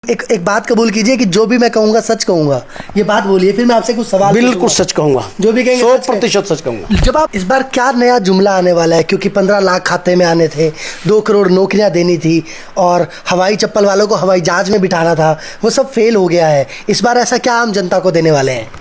एक बात कबूल कीजिए कि जो भी मैं कहूंगा सच कहूंगा। ये बात बोलिए, फिर मैं आपसे कुछ सवाल बिल्कुल सच कहूंगा, जो भी कहेंगे 100% सच कहूंगा। जब आप इस बार क्या नया जुमला आने वाला है, क्योंकि 15 लाख खाते में आने थे, 2 करोड़ नौकरियां देनी थी और हवाई चप्पल वालों को हवाई जहाज में बिठाना था, वो सब फेल हो गया है। इस बार ऐसा क्या आम जनता को देने वाले हैं?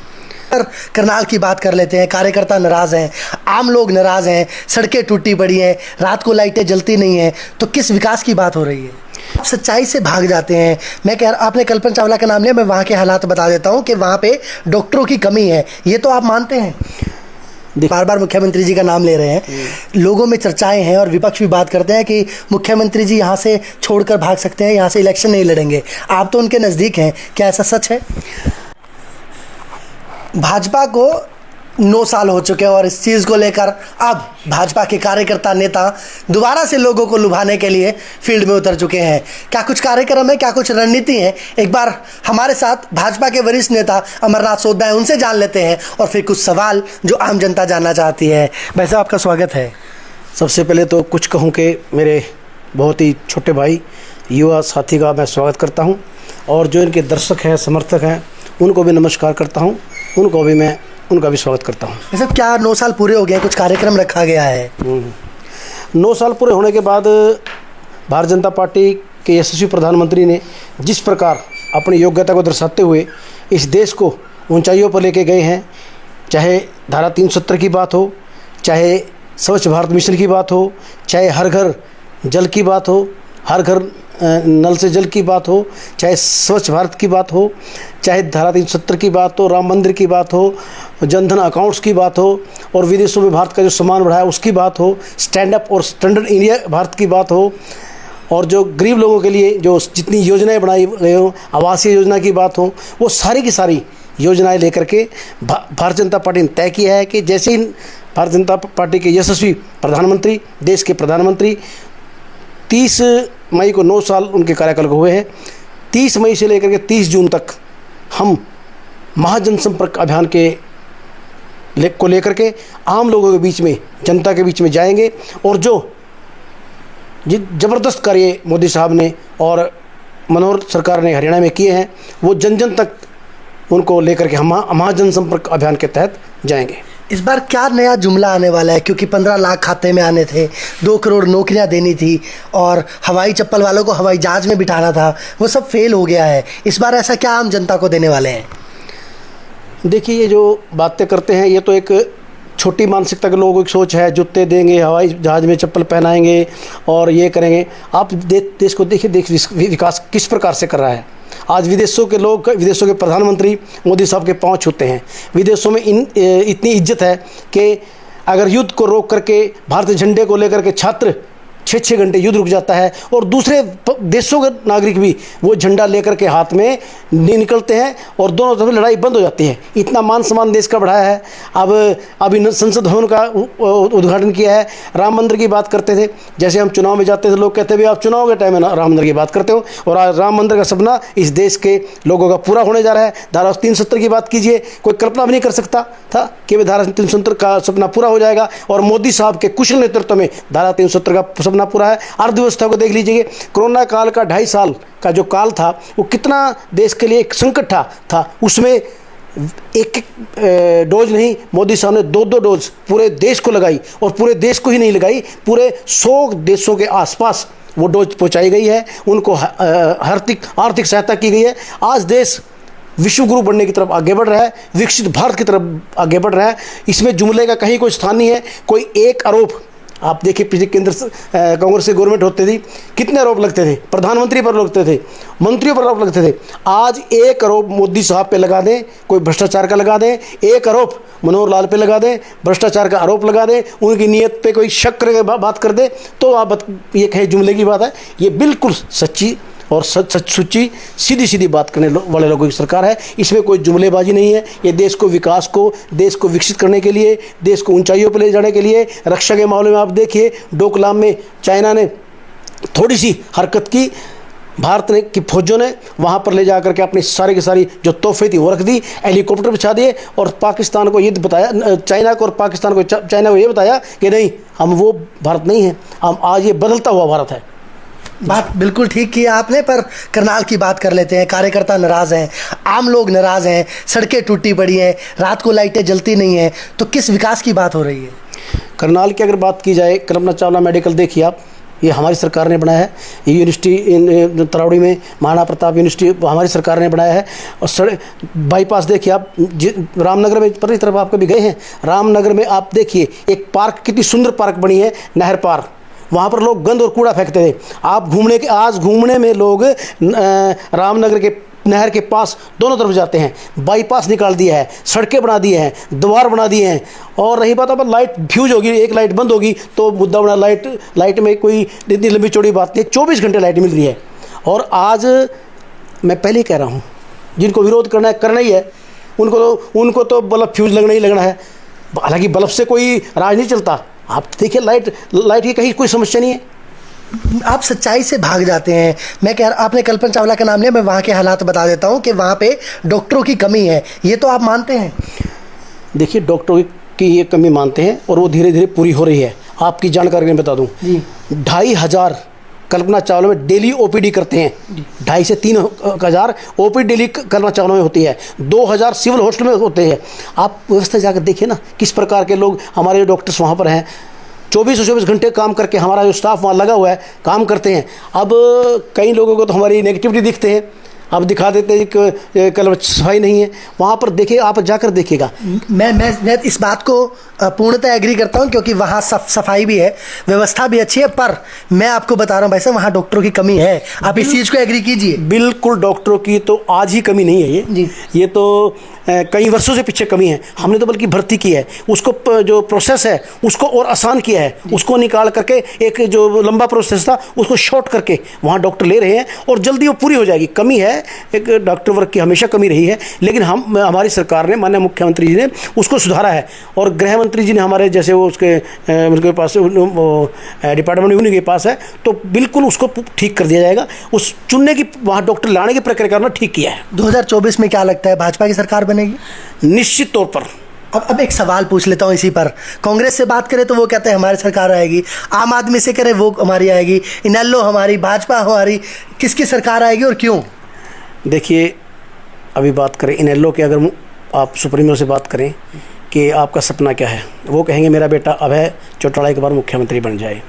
करनाल की बात कर लेते हैं। कार्यकर्ता नाराज हैं, आम लोग नाराज हैं, सड़कें टूटी पड़ी हैं, रात को लाइटें जलती नहीं हैं, तो किस विकास की बात हो रही है? आप सच्चाई से भाग जाते हैं। मैं कह रहा, आपने कल्पना चावला का नाम लिया, मैं वहाँ के हालात बता देता हूँ कि वहाँ पे डॉक्टरों की कमी है, ये तो आप मानते हैं। बार बार मुख्यमंत्री जी का नाम ले रहे हैं, लोगों में चर्चाएं हैं और विपक्ष भी बात करते हैं कि मुख्यमंत्री जी यहाँ से छोड़कर भाग सकते हैं, यहाँ से इलेक्शन नहीं लड़ेंगे। आप तो उनके नज़दीक हैं, क्या ऐसा सच है? भाजपा को 9 साल हो चुके हैं और इस चीज़ को लेकर अब भाजपा के कार्यकर्ता नेता दोबारा से लोगों को लुभाने के लिए फील्ड में उतर चुके हैं। क्या कुछ कार्यक्रम है, क्या कुछ रणनीति है? एक बार हमारे साथ भाजपा के वरिष्ठ नेता अमरनाथ सोदना है, उनसे जान लेते हैं और फिर कुछ सवाल जो आम जनता जानना चाहती है। भाई साहब, आपका स्वागत है। सबसे पहले तो कुछ कहूँ कि मेरे बहुत ही छोटे भाई युवा साथी का मैं स्वागत करता हूँ और जो इनके दर्शक हैं, समर्थक हैं, उनको भी नमस्कार करता हूँ, उनका भी स्वागत करता हूँ। ये सब क्या 9 साल पूरे हो गए, कुछ कार्यक्रम रखा गया है? 9 साल पूरे होने के बाद भारतीय जनता पार्टी के यशस्वी प्रधानमंत्री ने जिस प्रकार अपनी योग्यता को दर्शाते हुए इस देश को ऊंचाइयों पर लेके गए हैं, चाहे धारा 370 की बात हो, चाहे स्वच्छ भारत मिशन की बात हो, चाहे हर घर जल की बात हो, हर घर नल से जल की बात हो, चाहे स्वच्छ भारत की बात हो, चाहे धारा 370 की बात हो, राम मंदिर की बात हो, जनधन अकाउंट्स की बात हो और विदेशों में भारत का जो सम्मान बढ़ाया उसकी बात हो, स्टैंड अप और स्टैंडर्ड इंडिया भारत की बात हो और जो गरीब लोगों के लिए जो जितनी योजनाएं बनाई गई हो, आवासीय योजना की बात हो, वो सारी की सारी योजनाएं लेकर के भारतीय जनता पार्टी ने तय किया है कि जैसे ही भारतीय जनता पार्टी के यशस्वी प्रधानमंत्री, देश के प्रधानमंत्री 30 मई को 9 साल उनके कार्यकाल को हुए हैं, 30 मई से लेकर के 30 जून तक हम महाजनसंपर्क अभियान को लेकर के आम लोगों के बीच में, जनता के बीच में जाएंगे और जो ज़बरदस्त कार्य मोदी साहब ने और मनोहर सरकार ने हरियाणा में किए हैं, वो जन जन तक उनको लेकर के हम महाजनसंपर्क अभियान के तहत जाएंगे। इस बार क्या नया जुमला आने वाला है, क्योंकि 15 लाख खाते में आने थे, 2 करोड़ नौकरियां देनी थी और हवाई चप्पल वालों को हवाई जहाज में बिठाना था, वो सब फेल हो गया है। इस बार ऐसा क्या आम जनता को देने वाले हैं? देखिए, ये जो बातें करते हैं ये तो एक छोटी मानसिकता के लोगों की सोच है। जूते देंगे, हवाई जहाज में चप्पल पहनाएंगे और ये करेंगे। आप देश को देखिए, विकास किस प्रकार से कर रहा है। आज विदेशों के लोग, विदेशों के प्रधानमंत्री मोदी साहब के पाँव छूते हैं। विदेशों में इतनी इज्जत है कि अगर युद्ध को रोक करके भारतीय झंडे को लेकर के छात्र 6-6 घंटे युद्ध रुक जाता है और दूसरे देशों के नागरिक भी वो झंडा लेकर के हाथ में निकलते हैं और दोनों तरफ लड़ाई बंद हो जाती है। इतना मान सम्मान देश का बढ़ाया है। अब अभी संसद भवन का उद्घाटन किया है। राम मंदिर की बात करते थे, जैसे हम चुनाव में जाते थे, लोग कहते थे आप चुनाव के टाइम में राम मंदिर की बात करते हो, और आज राम मंदिर का सपना इस देश के लोगों का पूरा होने जा रहा है। धारा 370 की बात कीजिए, कोई कल्पना भी नहीं कर सकता था कि धारा 370 का सपना पूरा हो जाएगा और मोदी साहब के कुशल नेतृत्व में धारा 370 का सपना पूरा है। अर्थव्यवस्था को देख लीजिए, कोरोना काल का 2.5 साल का जो काल था वो कितना देश के लिए एक संकट था। उसमें एक डोज नहीं, मोदी साहब ने 2-2 डोज पूरे देश को लगाई और पूरे देश को ही नहीं लगाई, पूरे 100 देशों के आसपास वो डोज पहुंचाई गई है। उनको आर्थिक सहायता की गई है। आज देश विश्व गुरु बनने की तरफ आगे बढ़ रहा है, विकसित भारत की तरफ आगे बढ़ रहा है। इसमें जुमले का कहीं कोई स्थान नहीं है। कोई एक आरोप, आप देखिए पिछले केंद्र कांग्रेस की गवर्नमेंट होती थी, कितने आरोप लगते थे, प्रधानमंत्री पर लगते थे, मंत्रियों पर आरोप लगते थे। आज एक आरोप मोदी साहब पे लगा दें, कोई भ्रष्टाचार का लगा दें, एक आरोप मनोहर लाल पे लगा दें, भ्रष्टाचार का आरोप लगा दें, उनकी नीयत पे कोई शक करके बात कर दे, तो आप ये कहे जुमले की बात है। ये बिल्कुल सच्ची और सच्ची सीधी बात करने वाले लोगों की सरकार है। इसमें कोई जुमलेबाजी नहीं है। ये देश को विकास को, देश को विकसित करने के लिए, देश को ऊंचाइयों पर ले जाने के लिए, रक्षा के मामले में आप देखिए डोकलाम में चाइना ने थोड़ी सी हरकत की, भारत ने की फौजों ने वहाँ पर ले जाकर के अपनी सारी की सारी जो तोहफे थी वो रख दी, हेलीकॉप्टर बिछा दिए और पाकिस्तान को ये बताया, चाइना को और पाकिस्तान को, चाइना को ये बताया कि नहीं, हम वो भारत नहीं हैं, हम आज ये बदलता हुआ भारत है। बात बिल्कुल ठीक की है आपने, पर करनाल की बात कर लेते हैं। कार्यकर्ता नाराज़ हैं, आम लोग नाराज़ हैं, सड़कें टूटी पड़ी हैं, रात को लाइटें जलती नहीं हैं, तो किस विकास की बात हो रही है? करनाल की अगर बात की जाए, कल्पना चावला मेडिकल देखिए आप, ये हमारी सरकार ने बनाया है। ये यूनिवर्सिटी इन तरावड़ी में महाराणा प्रताप यूनिवर्सिटी हमारी सरकार ने बनाया है। और सड़क बाईपास देखिए आप, रामनगर में पर इस तरफ आप कभी गए हैं? रामनगर में आप देखिए एक पार्क, कितनी सुंदर पार्क बनी है, नहर पार। वहाँ पर लोग गंद और कूड़ा फेंकते थे। आप आज घूमने में लोग रामनगर के नहर के पास दोनों तरफ जाते हैं। बाईपास निकाल दिया है, सड़कें बना दी हैं, द्वार बना दिए हैं। और रही बात अब लाइट फ्यूज होगी, एक लाइट बंद होगी तो मुद्दा बना। लाइट में कोई इतनी लंबी चौड़ी बात नहीं, 24 घंटे लाइट मिल रही है। और आज मैं पहले ही कह रहा हूँ, जिनको विरोध करना ही है, उनको तो बल्ब फ्यूज लगना ही लगना है। हालांकि बल्ब से कोई राज नहीं चलता। आप देखिए लाइट की कहीं कोई समस्या नहीं है। आप सच्चाई से भाग जाते हैं। मैं कह रहा, आपने कल्पना चावला का नाम लिया, मैं वहाँ के हालात बता देता हूँ कि वहाँ पे डॉक्टरों की कमी है, ये तो आप मानते हैं? देखिए डॉक्टरों की ये कमी मानते हैं और वो धीरे धीरे पूरी हो रही है। आपकी जानकारी में बता दूं, 2500 कल्पना चावला में डेली ओपीडी करते हैं। 2,500 से 3,000 ओपीडी डेली कल्पना चावला में होती है। 2,000 सिविल हॉस्टल में होते हैं। आप व्यवस्था जाकर देखिए ना, किस प्रकार के लोग हमारे डॉक्टर्स वहाँ पर हैं। 24 घंटे काम करके हमारा जो स्टाफ वहाँ लगा हुआ है, काम करते हैं। अब कई लोगों को तो हमारी नेगेटिविटी दिखते हैं, अब दिखा देते हैं कि कल सफाई नहीं है। वहाँ पर देखिए, आप जाकर देखिएगा। मैं इस बात को पूर्णतः एग्री करता हूँ, क्योंकि वहाँ सफाई भी है, व्यवस्था भी अच्छी है, पर मैं आपको बता रहा हूँ भाई साहब, वहाँ डॉक्टरों की कमी है। आप इस चीज़ को एग्री कीजिए। बिल्कुल, डॉक्टरों की तो आज ही कमी नहीं है। ये तो कई वर्षों से पीछे कमी है। हमने तो बल्कि भर्ती की है, उसको जो प्रोसेस है उसको और आसान किया है। उसको निकाल करके एक जो लंबा प्रोसेस था उसको शॉर्ट करके वहाँ डॉक्टर ले रहे हैं और जल्दी वो पूरी हो जाएगी। कमी है, एक डॉक्टर वर्ग की हमेशा कमी रही है, लेकिन हमारी सरकार ने, माननीय मुख्यमंत्री जी ने उसको सुधारा है। और गृह मंत्री जी ने हमारे जैसे वो उनके पास डिपार्टमेंट उन्हीं के पास है, तो बिल्कुल उसको ठीक कर दिया जाएगा। उस चुनने की, वहाँ डॉक्टर लाने की प्रक्रिया करना ठीक किया है। 2024 में क्या लगता है, भाजपा की सरकार बनेगी? निश्चित तौर पर। अब एक सवाल पूछ लेता हूँ इसी पर। कांग्रेस से बात करें तो वो कहते हैं हमारी सरकार आएगी, आम आदमी से करें वो हमारी आएगी, इनेलो हमारी, भाजपा हमारी, किसकी सरकार आएगी और क्यों? देखिए, अभी बात करें इनेलो के, अगर आप सुप्रीमो से बात करें कि आपका सपना क्या है, वो कहेंगे मेरा बेटा अभय चौटाला एक बार मुख्यमंत्री बन जाए।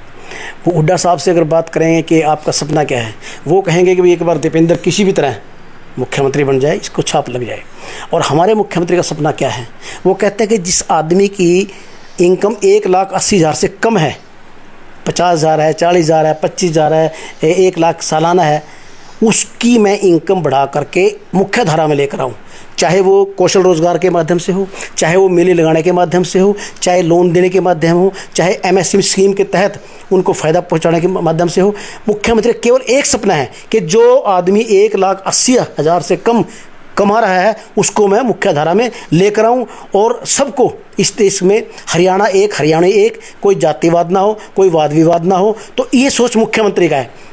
वो हुड्डा साहब से अगर बात करेंगे कि आपका सपना क्या है, वो कहेंगे कि एक बार दीपेंद्र किसी भी तरह मुख्यमंत्री बन जाए, इसको छाप लग जाए। और हमारे मुख्यमंत्री का सपना क्या है, वो कहते हैं कि जिस आदमी की इनकम 1,80,000 से कम है, 50,000 है, 40,000 है, 25,000 है, 1 लाख सालाना है, उसकी मैं इनकम बढ़ा करके मुख्य धारा में लेकर आऊँ। चाहे वो कौशल रोजगार के माध्यम से हो, चाहे वो मेले लगाने के माध्यम से हो, चाहे लोन देने के माध्यम हो, चाहे एमएसएमई स्कीम के तहत उनको फ़ायदा पहुंचाने के माध्यम से हो। मुख्यमंत्री केवल एक सपना है कि जो आदमी 1,80,000 से कम कमा रहा है उसको मैं मुख्य धारा में लेकर आऊँ और सबको इस देश में हरियाणा एक, कोई जातिवाद ना हो, कोई वाद विवाद ना हो। तो ये सोच मुख्यमंत्री का है।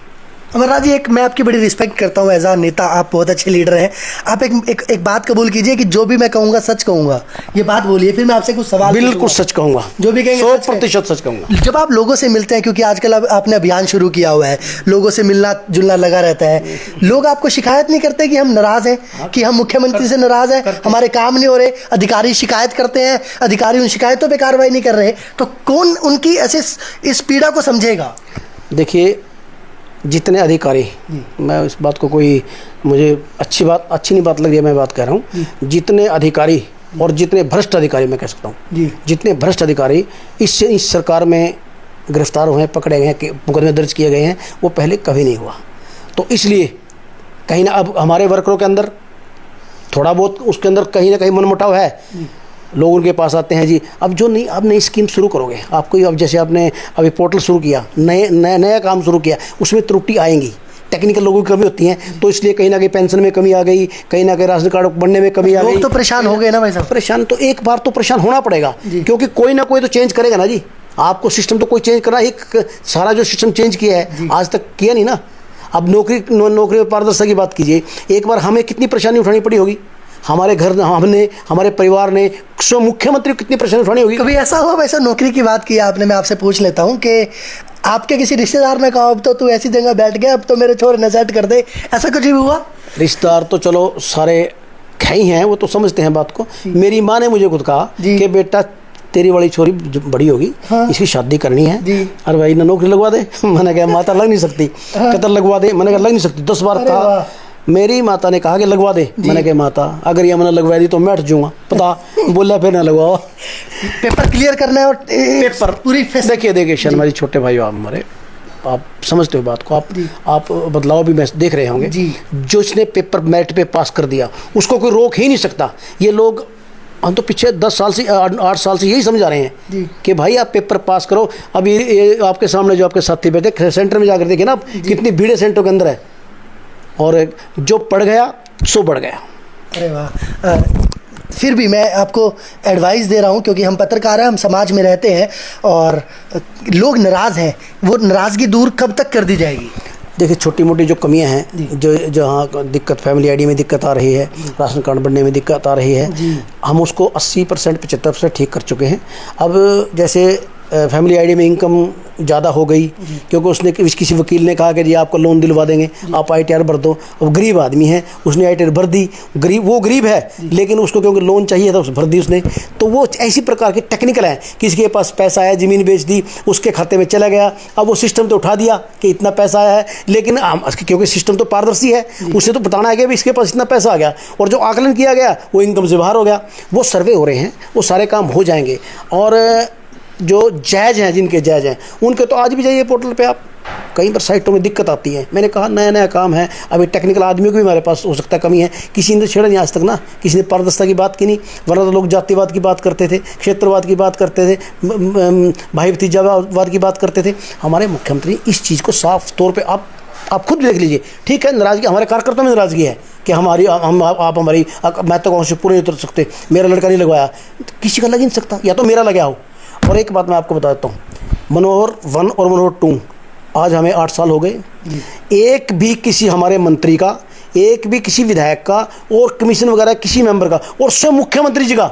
अमरनाथ जी, मैं आपकी बड़ी रिस्पेक्ट करता हूँ एज आ नेता, आप बहुत अच्छे लीडर हैं। आप एक बात कबूल कीजिए कि जो भी मैं कहूँगा सच कहूँगा, ये बात बोलिए, फिर मैं आपसे कुछ सवाल। बिल्कुल सच कहूँगा, जो भी कहेंगे 100% सच कहूँगा। जब आप लोगों से मिलते हैं, क्योंकि आजकल आपने अभियान शुरू किया हुआ है, लोगों से मिलना जुलना लगा रहता है, लोग आपको शिकायत नहीं करते कि हम नाराज़ हैं, कि हम मुख्यमंत्री से नाराज़ हैं, हमारे काम नहीं हो रहे, अधिकारी शिकायत करते हैं, अधिकारी उन शिकायतों पर कार्रवाई नहीं कर रहे, तो कौन उनकी ऐसे इस पीड़ा को समझेगा? देखिए, जितने अधिकारी, मैं इस बात को कोई मुझे अच्छी नहीं बात लग रही है, मैं बात कह रहा हूँ, जितने अधिकारी और जितने भ्रष्ट अधिकारी, मैं कह सकता हूँ, जितने भ्रष्ट अधिकारी इस सरकार में गिरफ्तार हुए हैं, पकड़े गए हैं, मुकदमे दर्ज किए गए हैं, वो पहले कभी नहीं हुआ। तो इसलिए कहीं ना अब हमारे वर्करों के अंदर थोड़ा बहुत उसके अंदर कहीं ना कहीं मनमुटाव है। लोग उनके पास आते हैं जी, अब जो नहीं, आप नई स्कीम शुरू करोगे, आपको अब जैसे आपने अभी पोर्टल शुरू किया, नया काम शुरू किया, उसमें त्रुटि आएंगी, टेक्निकल लोगों की कमी होती है, तो इसलिए कहीं ना कहीं पेंशन में कमी आ गई, कहीं ना कहीं राशन कार्ड बनने में कमी आ गई। लोग तो परेशान हो गए ना भाई साहब। परेशान तो एक बार तो परेशान होना पड़ेगा, क्योंकि कोई ना कोई तो चेंज करेगा ना जी। आपको सिस्टम तो कोई चेंज करना, एक सारा जो सिस्टम चेंज किया है आज तक किया नहीं ना। अब नौकरी में पारदर्शिता की बात कीजिए, एक बार हमें कितनी परेशानी उठानी पड़ी होगी, हमारे घर, हमने, हमारे परिवार ने, मुख्यमंत्री को कितनी परेशानी उठानी होगी। कभी ऐसा हुआ, वैसा नौकरी की बात की आपने, मैं आपसे पूछ लेता हूँ कि आपके किसी रिश्तेदार ने कहा अब तो तू ऐसी जगह बैठ गया, अब तो मेरे छोरे ने सेट कर दे, ऐसा कुछ भी हुआ? रिश्तेदार तो चलो सारे खई हैं, वो तो समझते हैं बात को। मेरी माँ ने मुझे खुद कहा कि बेटा तेरी वाली छोरी जो बड़ी होगी, हाँ। इसकी शादी करनी है। अरे भाई ना नौकरी लगवा दे। मैंने कहा माता लग नहीं सकती। कतर लगवा दे। मैंने कहा लग नहीं सकती। 10 बार कहा। मेरी माता ने कहा कि लगवा दे। मैंने कहा माता अगर ये मैंने लगवा दी तो मैं हट जाऊँगा, पता बोला फिर ना लगवाओ। पेपर क्लियर करना है और पेपर पूरी देखिए शर्मा जी, छोटे भाई आप हमारे, आप समझते हो बात को, आप बदलाव भी मैं देख रहे होंगे। जो इसने पेपर मेरिट पे पास कर दिया उसको कोई रोक ही नहीं सकता। ये लोग हम तो पीछे 10 साल से 8 साल से यही समझा रहे हैं कि भाई आप पेपर पास करो। अब ये आपके सामने जो आपके साथी बैठे सेंटर में जाकर देखे ना आप, कितनी भीड़ सेंटर के अंदर है, और जो पढ़ गया सो बढ़ गया। अरे वाह। फिर भी मैं आपको एडवाइस दे रहा हूँ, क्योंकि हम पत्रकार हैं, हम समाज में रहते हैं और लोग नाराज़ हैं, वो नाराज़गी दूर कब तक कर दी जाएगी? देखिए छोटी मोटी जो कमियां हैं, जो जहाँ दिक्कत फैमिली आईडी में दिक्कत आ रही है, राशन कार्ड बनने में दिक्कत आ रही है, हम उसको 80% 75% ठीक कर चुके हैं। अब जैसे फैमिली आईडी में इनकम ज़्यादा हो गई क्योंकि उसने किसी वकील ने कहा कि जी आपको लोन दिलवा देंगे, आप ITR भर दो। अब गरीब आदमी है, उसने ITR भर दी, वो गरीब है लेकिन उसको क्योंकि लोन चाहिए था उस भर दी उसने। तो वो ऐसी प्रकार के टेक्निकल हैं, किसी के पास पैसा आया, ज़मीन बेच दी, उसके खाते में चला गया, अब वो सिस्टम तो उठा दिया कि इतना पैसा आया है, लेकिन क्योंकि सिस्टम तो पारदर्शी है, उसे तो बताना है कि इसके पास इतना पैसा आ गया, और जो आकलन किया गया वो इनकम से बाहर हो गया। वो सर्वे हो रहे हैं, वो सारे काम हो जाएंगे। और जो जायज़ हैं, जिनके जायज़ हैं, उनके तो आज भी जाइए पोर्टल पे आप, कई बार साइटों में दिक्कत आती है। मैंने कहा नया नया काम है, अभी टेक्निकल आदमियों की भी हमारे पास हो सकता है कमी है। किसी ने तो छेड़ा नहीं आज तक ना, किसी ने पारदर्शिता की बात की नहीं, वरना तो लोग जातिवाद की बात करते थे, क्षेत्रवाद की बात करते थे, भाई भतीजावाद की बात करते थे। हमारे मुख्यमंत्री इस चीज़ को साफ तौर पर आप खुद देख लीजिए। ठीक है, नाराज़गी हमारे कार्यकर्ताओं में नाराज़गी है कि हमारी आप हमारी, मैं तो कौन से पूरे नहीं उतर सकते, मेरा लड़का नहीं लगवाया, किसी का लग ही नहीं सकता, या तो मेरा लगा हो। और एक बात मैं आपको बता देता हूँ, मनोहर 1 और मनोहर 2 आज हमें 8 साल हो गए, एक भी किसी हमारे मंत्री का, एक भी किसी विधायक का और कमीशन वगैरह किसी मेंबर का और स्वयं मुख्यमंत्री जी का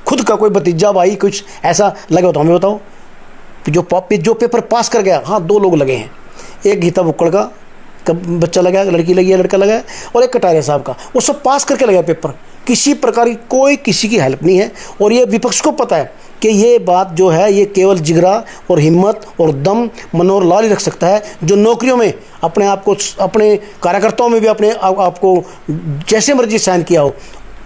खुद का कोई भतीजा भाई कुछ ऐसा लगे हो तो हमें बताओ। जो पेपर पास कर गया, हाँ 2 लोग लगे हैं, एक गीता बुक्कड़ का बच्चा लगा है, लड़की लगी है, लड़का लगा है, और एक कटारिया साहब का, वो सब पास करके लगा पेपर। किसी प्रकार की कोई किसी की हेल्प नहीं है। और ये विपक्ष को पता है कि ये बात जो है ये केवल जिगरा और हिम्मत और दम मनोहर लाल ही रख सकता है, जो नौकरियों में अपने आप को, अपने कार्यकर्ताओं में भी अपने आप को जैसे मर्जी साइन किया हो,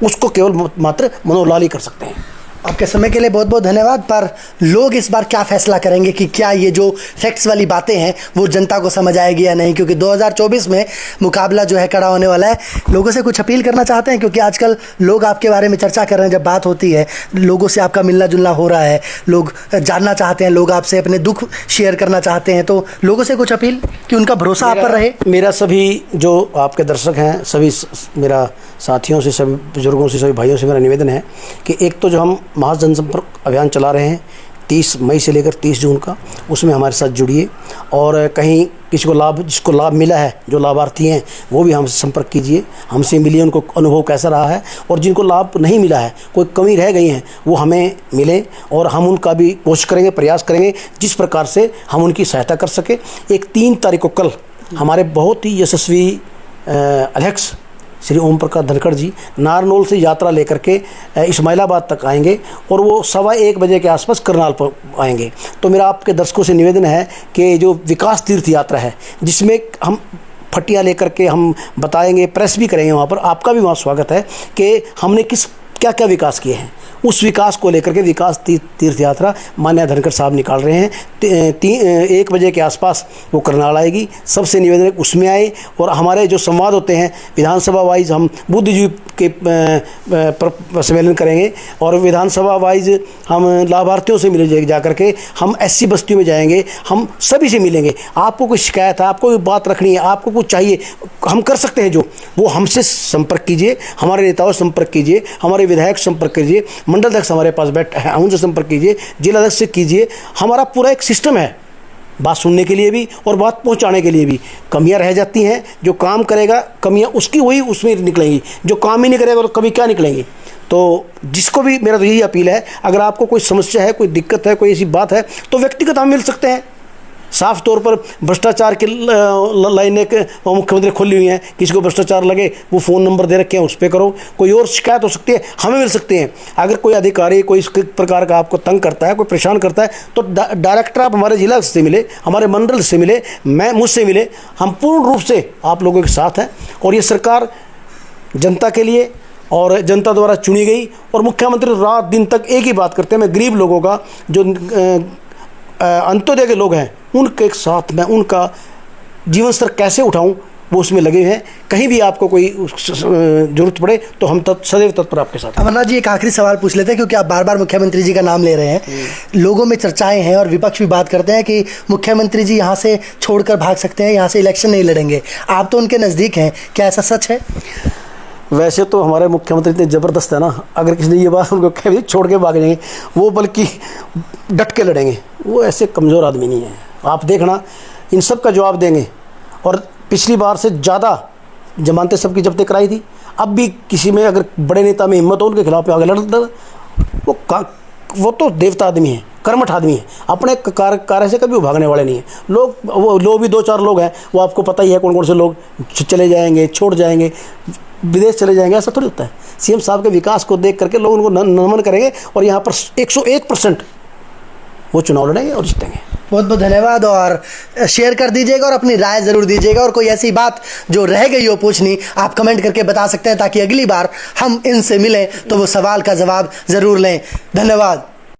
उसको केवल मात्र मनोहर लाल ही कर सकते हैं। आपके समय के लिए बहुत बहुत धन्यवाद। पर लोग इस बार क्या फैसला करेंगे कि क्या ये जो फैक्ट्स वाली बातें हैं वो जनता को समझ आएगी या नहीं, क्योंकि 2024 में मुकाबला जो है कड़ा होने वाला है। लोगों से कुछ अपील करना चाहते हैं, क्योंकि आजकल लोग आपके बारे में चर्चा कर रहे हैं, जब बात होती है लोगों से आपका मिलना जुलना हो रहा है, लोग जानना चाहते हैं, लोग आपसे अपने दुख शेयर करना चाहते हैं, तो लोगों से कुछ अपील कि उनका भरोसा आप पर रहे। मेरा सभी जो आपके दर्शक हैं, सभी मेरा साथियों से, सभी बुजुर्गों से, सभी भाइयों से मेरा निवेदन है कि एक तो जो हम महाजनसंपर्क अभियान चला रहे हैं 30 मई से लेकर 30 जून का, उसमें हमारे साथ जुड़िए, और कहीं किसी को लाभ, जिसको लाभ मिला है, जो लाभार्थी हैं वो भी हमसे संपर्क कीजिए, हमसे मिलिए, उनको अनुभव कैसा रहा है, और जिनको लाभ नहीं मिला है, कोई कमी रह गई है, वो हमें मिलें और हम उनका भी कोशिश करेंगे, प्रयास करेंगे जिस प्रकार से हम उनकी सहायता कर सके। एक 3 तारीख को कल हमारे बहुत ही यशस्वी अध्यक्ष श्री ओम प्रकाश धनखड़ जी नारनौल से यात्रा लेकर के इस्माइलाबाद तक आएंगे, और वो 1:15 बजे के आसपास करनाल पर आएंगे। तो मेरा आपके दर्शकों से निवेदन है कि जो विकास तीर्थ यात्रा है, जिसमें हम फटिया लेकर के हम बताएंगे, प्रेस भी करेंगे, वहाँ पर आपका भी वहाँ स्वागत है कि हमने क्या क्या विकास किए हैं, उस विकास को लेकर के विकास तीर्थ यात्रा माननीय धनखड़ साहब निकाल रहे हैं। 1 बजे के आसपास वो करनाल आएगी। सबसे निवेदन है उसमें आए, और हमारे जो संवाद होते हैं विधानसभा वाइज, हम बुद्धिजीवी के सम्मेलन करेंगे, और विधानसभा वाइज हम लाभार्थियों से मिले जा करके, हम SC बस्तियों में जाएंगे, हम सभी से मिलेंगे। आपको कोई शिकायत है, आपको कोई बात रखनी है, आपको कुछ चाहिए, हम कर सकते हैं जो, वो हमसे संपर्क कीजिए, हमारे नेताओं से संपर्क कीजिए, हमारे विधायक संपर्क कीजिए, मंडल अध्यक्ष हमारे पास बैठे हैं उनसे संपर्क कीजिए, जिला अध्यक्ष से कीजिए। हमारा पूरा एक सिस्टम है बात सुनने के लिए भी और बात पहुंचाने के लिए भी। कमियां रह जाती हैं, जो काम करेगा कमियां उसकी वही उसमें निकलेंगी, जो काम ही नहीं करेगा तो कभी क्या निकलेंगी। तो जिसको भी मेरा तो यही अपील है, अगर आपको कोई समस्या है, कोई दिक्कत है, कोई ऐसी बात है, तो व्यक्तिगत हम मिल सकते हैं, साफ तौर पर भ्रष्टाचार की लाइनें मुख्यमंत्री खोली हुई हैं। किसी को भ्रष्टाचार लगे वो फ़ोन नंबर दे रखे हैं, उस पर करो। कोई और शिकायत हो सकती है, हमें मिल सकती है। अगर कोई अधिकारी कोई इस प्रकार का आपको तंग करता है, कोई परेशान करता है, तो डायरेक्टर आप हमारे जिला से मिले, हमारे मंडल से मिले, मुझसे मिले। हम पूर्ण रूप से आप लोगों के साथ हैं और ये सरकार जनता के लिए और जनता द्वारा चुनी गई। और मुख्यमंत्री रात दिन तक एक ही बात करते हैं, मैं गरीब लोगों का, जो अंत्योदय के लोग हैं, उनके साथ मैं उनका जीवन स्तर कैसे उठाऊं, वो उसमें लगे हैं। कहीं भी आपको कोई जरूरत पड़े तो हम सदैव तत्पर आपके साथ। अमरनाथ जी, एक आखिरी सवाल पूछ लेते हैं, क्योंकि आप बार बार मुख्यमंत्री जी का नाम ले रहे हैं। लोगों में चर्चाएं हैं और विपक्ष भी बात करते हैं कि मुख्यमंत्री जी यहाँ से छोड़कर भाग सकते हैं, यहाँ से इलेक्शन नहीं लड़ेंगे। आप तो उनके नज़दीक हैं, क्या ऐसा सच है? वैसे तो हमारे मुख्यमंत्री इतने ज़बरदस्त है ना, अगर किसी ने ये बात उनको कह छोड़ के भाग जाएंगे, वो बल्कि डट के लड़ेंगे। वो ऐसे कमज़ोर आदमी नहीं है। आप देखना, इन सब का जवाब देंगे। और पिछली बार से ज़्यादा जमानतें सबकी जब्तें कराई थी। अब भी किसी में अगर बड़े नेता में हिम्मत हो, उनके खिलाफ आगे लड़। वो तो देवता आदमी है, कर्मठ आदमी है, अपने कार्य से कभी भागने वाले नहीं है। लोग भी 2-4 लोग हैं, वो आपको पता ही है कौन कौन से लोग चले जाएंगे, छोड़ जाएंगे, विदेश चले जाएंगे। ऐसा थोड़ी होता है। सीएम साहब के विकास को देख करके लोग उनको नमन करेंगे और यहाँ पर 101% वो चुनाव लड़ेंगे और जीतेंगे। बहुत बहुत धन्यवाद। और शेयर कर दीजिएगा और अपनी राय ज़रूर दीजिएगा। और कोई ऐसी बात जो रह गई हो पूछनी, आप कमेंट करके बता सकते हैं, ताकि अगली बार हम इनसे मिलें तो वो सवाल का जवाब ज़रूर लें। धन्यवाद।